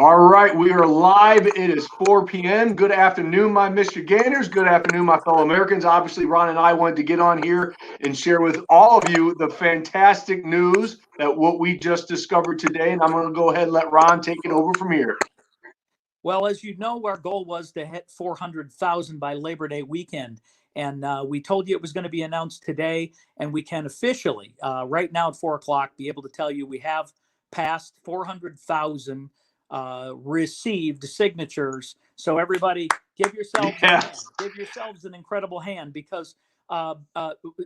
All right, we are live. It is 4 p.m. Good afternoon, my Michiganders. Good afternoon, my fellow Americans. Obviously, Ron and I wanted to get on here and share with all of you the fantastic news that what we just discovered today. And I'm going to go ahead and let Ron take it over from here. Well, as you know, our goal was to hit 400,000 by Labor Day weekend. And we told you it was going to be announced today. And we can officially, right now at 4 o'clock, be able to tell you we have passed 400,000 received signatures. So everybody, give yourselves a hand. Give yourselves an incredible hand, because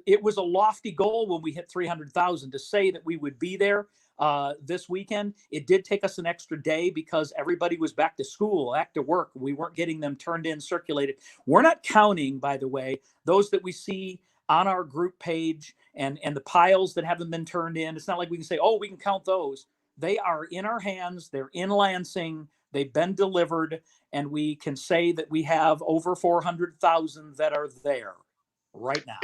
it was a lofty goal when we hit 300,000 to say that we would be there this weekend. It did take us an extra day because everybody was back to school, back to work. We weren't getting them turned in, circulated. We're not counting, by the way, those that we see on our group page and the piles that haven't been turned in. It's not like we can say, oh, we can count those. They are in our hands. They're in Lansing. They've been delivered. And we can say that we have over 400,000 that are there right now.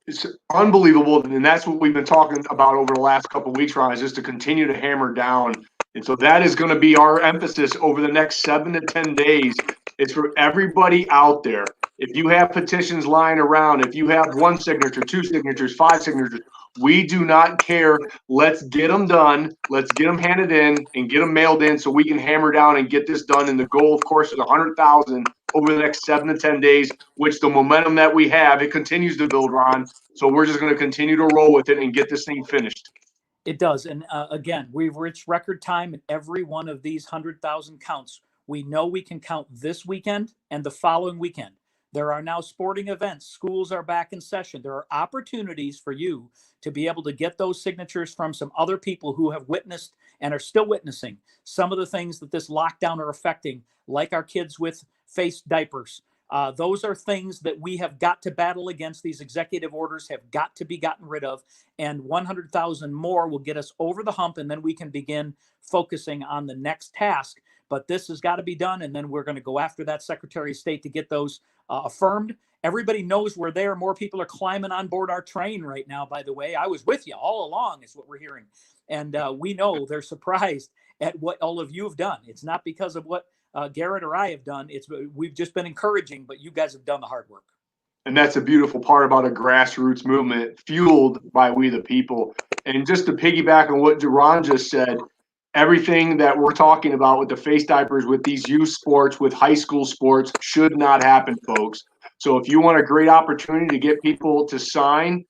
It's unbelievable. And that's what we've been talking about over the last couple of weeks, Ron, is just to continue to hammer down. And so that is going to be our emphasis over the next 7 to 10 days. It's for everybody out there. If you have petitions lying around, if you have 1 signature, 2 signatures, 5 signatures, we do not care. Let's get them done. Let's get them handed in and get them mailed in so we can hammer down and get this done. And the goal, of course, is 100,000 over the next 7 to 10 days, which the momentum that we have, it continues to build, Ron. So we're just going to continue to roll with it and get this thing finished. It does. And again, we've reached record time in every one of these 100,000 counts. We know we can count this weekend and the following weekend. There are now sporting events. Schools are back in session. There are opportunities for you to be able to get those signatures from some other people who have witnessed and are still witnessing some of the things that this lockdown are affecting, like our kids with face diapers. Those are things that we have got to battle against. These executive orders have got to be gotten rid of, and 100,000 more will get us over the hump, and then we can begin focusing on the next task. But this has got to be done, and then we're going to go after that Secretary of State to get those affirmed. Everybody knows we're there. More people are climbing on board our train right now, by the way. I was with you all along, is what we're hearing. And we know they're surprised at what all of you have done. It's not because of what Garrett or I have done. We've just been encouraging, but you guys have done the hard work. And that's a beautiful part about a grassroots movement fueled by we the people. And just to piggyback on what Ron just said, everything that we're talking about with the face diapers, with these youth sports, with high school sports, should not happen, folks. So if you want a great opportunity to get people to sign,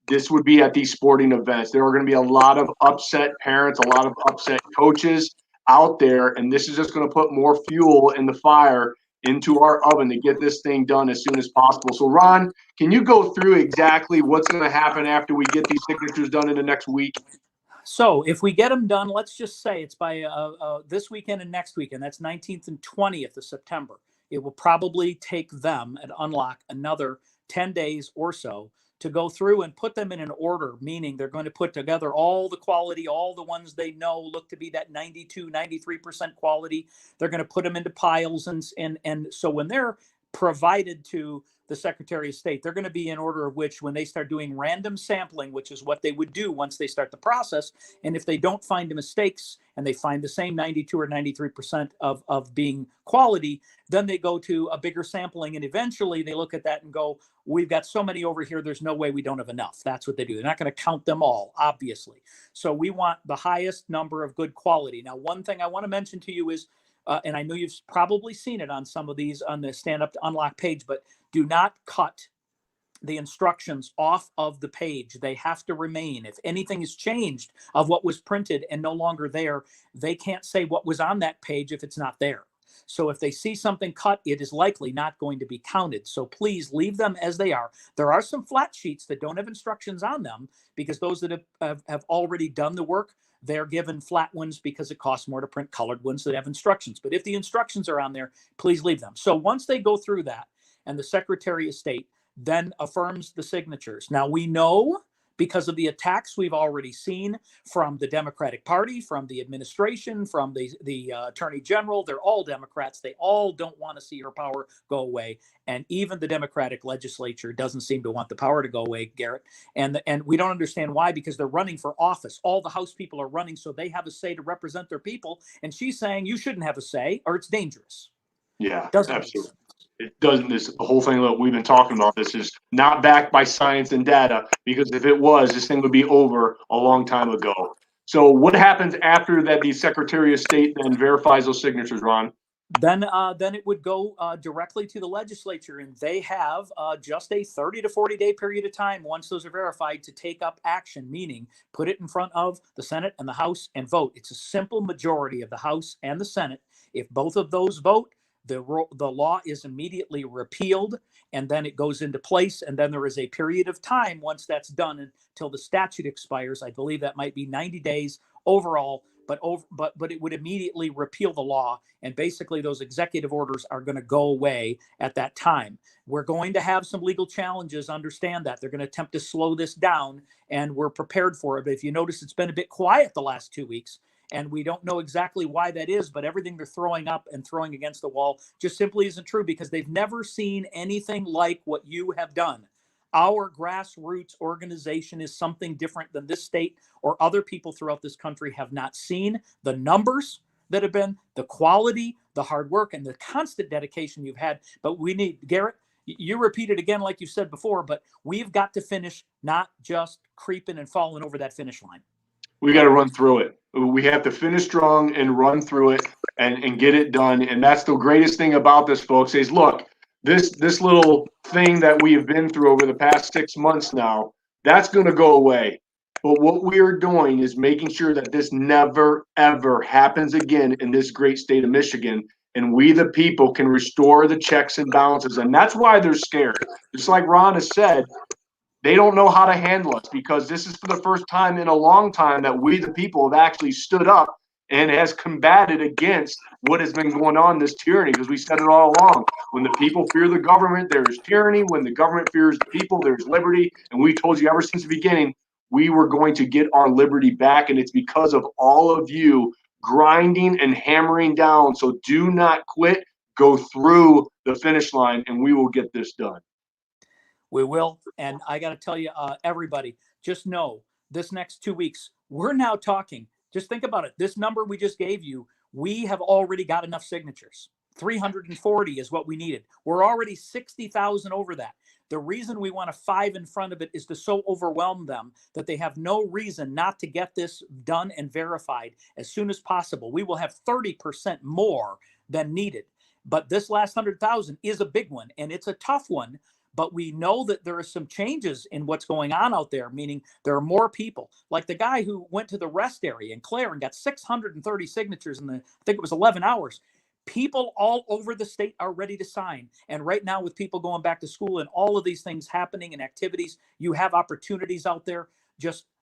this would be at these sporting events. There are going to be a lot of upset parents, a lot of upset coaches out there, and this is just going to put more fuel in the fire into our oven to get this thing done as soon as possible. So, Ron, can you go through exactly what's going to happen after we get these signatures done in the next week? So if we get them done, let's just say it's by this weekend and next weekend. That's 19th and 20th of September. It will probably take them at Unlock another 10 days or so to go through and put them in an order, meaning they're going to put together all the quality, all the ones they know look to be that 92, 93% quality. They're going to put them into piles. And so when they're provided to the Secretary of State, they're going to be in order of which, when they start doing random sampling, which is what they would do once they start the process, and if they don't find the mistakes and they find the same 92 or 93% of being quality, then they go to a bigger sampling, and eventually they look at that and go, we've got so many over here, there's no way we don't have enough. That's what they do. They're not going to count them all, obviously. So we want the highest number of good quality. Now, one thing I want to mention to you is, and I know you've probably seen it on some of these on the Stand Up to Unlock page, but do not cut the instructions off of the page. They have to remain. If anything is changed of what was printed and no longer there, they can't say what was on that page if it's not there. So if they see something cut, it is likely not going to be counted. So please leave them as they are. There are some flat sheets that don't have instructions on them, because those that have already done the work, they're given flat ones because it costs more to print colored ones that have instructions. But if the instructions are on there, please leave them. So once they go through that and the Secretary of State then affirms the signatures. Now we know because of the attacks we've already seen from the Democratic Party, from the administration, from the Attorney General. They're all Democrats. They all don't want to see her power go away. And even the Democratic legislature doesn't seem to want the power to go away, Garrett. And we don't understand why, because they're running for office. All the House people are running, so they have a say to represent their people. And she's saying you shouldn't have a say or it's dangerous. Yeah, Doesn't absolutely. It doesn't. This the whole thing that we've been talking about. This is not backed by science and data, because if it was, this thing would be over a long time ago. So what happens after that? The Secretary of State then verifies those signatures, Ron. Then it would go directly to the legislature, and they have just a 30 to 40-day period of time once those are verified to take up action, meaning put it in front of the Senate and the House and vote. It's a simple majority of the House and the Senate. If both of those vote, the law is immediately repealed, and then it goes into place. And then there is a period of time once that's done until the statute expires. I believe that might be 90 days overall, but it would immediately repeal the law. And basically those executive orders are going to go away at that time. We're going to have some legal challenges. Understand that. They're going to attempt to slow this down, and we're prepared for it. But if you notice, it's been a bit quiet the last 2 weeks. And we don't know exactly why that is, but everything they're throwing up and throwing against the wall just simply isn't true, because they've never seen anything like what you have done. Our grassroots organization is something different than this state or other people throughout this country have not seen. The numbers that have been, the quality, the hard work, and the constant dedication you've had. But we need, Garrett, you repeat it again like you said before, but we've got to finish, not just creeping and falling over that finish line. We got to run through it. We have to finish strong and run through it and get it done. And that's the greatest thing about this, folks, is look, this little thing that we have been through over the past 6 months now, that's going to go away. But what we are doing is making sure that this never, ever happens again in this great state of Michigan. And we, the people, can restore the checks and balances. And that's why they're scared. Just like Ron has said, they don't know how to handle us, because this is for the first time in a long time that we, the people, have actually stood up and has combated against what has been going on, this tyranny, because we said it all along. When the people fear the government, there is tyranny. When the government fears the people, there's liberty. And we told you ever since the beginning, we were going to get our liberty back. And it's because of all of you grinding and hammering down. So do not quit. Go through the finish line, and we will get this done. We will. And I got to tell you, everybody, just know this next 2 weeks, we're now talking. Just think about it. This number we just gave you, we have already got enough signatures. 340 is what we needed. We're already 60,000 over that. The reason we want a 5 in front of it is to so overwhelm them that they have no reason not to get this done and verified as soon as possible. We will have 30% more than needed. But this last 100,000 is a big one, and it's a tough one. But we know that there are some changes in what's going on out there, meaning there are more people. Like the guy who went to the rest area in Clare and got 630 signatures in I think it was 11 hours. People all over the state are ready to sign. And right now, with people going back to school and all of these things happening and activities, you have opportunities out there.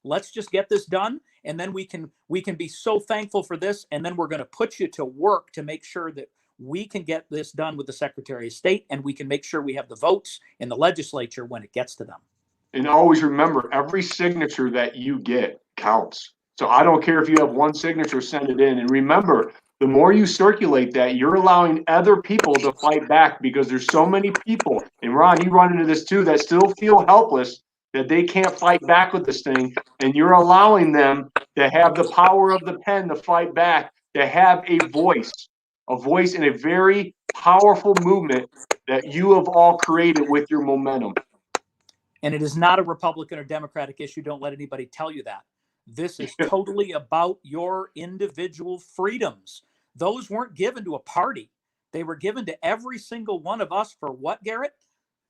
Let's just get this done. And then we can be so thankful for this. And then we're going to put you to work to make sure that we can get this done with the Secretary of State, and we can make sure we have the votes in the legislature when it gets to them. And always remember, every signature that you get counts. So I don't care if you have one signature, send it in. And remember, the more you circulate that, you're allowing other people to fight back, because there's so many people, and Ron, you run into this too, that still feel helpless, that they can't fight back with this thing. And you're allowing them to have the power of the pen to fight back, to have a voice in a very powerful movement that you have all created with your momentum. And it is not a Republican or Democratic issue. Don't let anybody tell you that. This is totally about your individual freedoms. Those weren't given to a party. They were given to every single one of us for what, Garrett?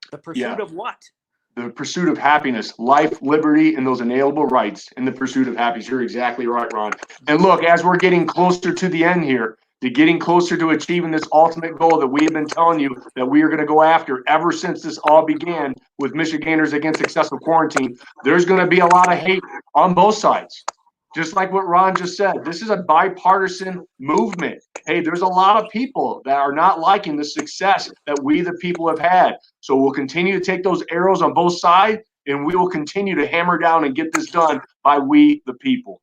The pursuit of what? The pursuit of happiness, life, liberty, and those inalienable rights in the pursuit of happiness. You're exactly right, Ron. And look, as we're getting closer to the end here, to getting closer to achieving this ultimate goal that we have been telling you that we are going to go after ever since this all began with Michiganders Against Excessive Quarantine, there's going to be a lot of hate on both sides. Just like what Ron just said, this is a bipartisan movement. Hey, there's a lot of people that are not liking the success that we, the people, have had. So we'll continue to take those arrows on both sides, and we will continue to hammer down and get this done by we the people.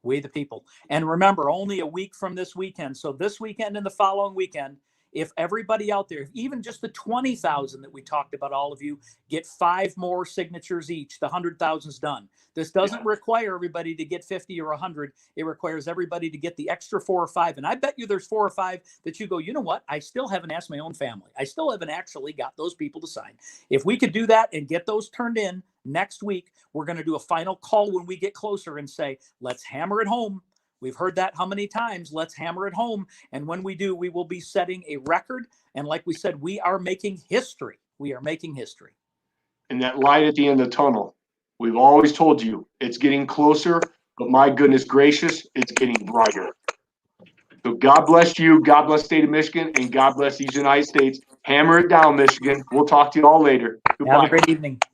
We the people. And remember, only a week from this weekend. So this weekend and the following weekend, if everybody out there, even just the 20,000 that we talked about, all of you, get 5 more signatures each, the 100,000's done. This doesn't require everybody to get 50 or 100. It requires everybody to get the extra 4 or 5. And I bet you there's 4 or 5 that you go, you know what? I still haven't asked my own family. I still haven't actually got those people to sign. If we could do that and get those turned in next week, we're going to do a final call when we get closer and say, let's hammer it home. We've heard that how many times? Let's hammer it home. And when we do, we will be setting a record. And like we said, we are making history. We are making history. And that light at the end of the tunnel, we've always told you it's getting closer, but my goodness gracious, it's getting brighter. So God bless you. God bless the state of Michigan, and God bless these United States. Hammer it down, Michigan. We'll talk to you all later. Goodbye. Have a great evening.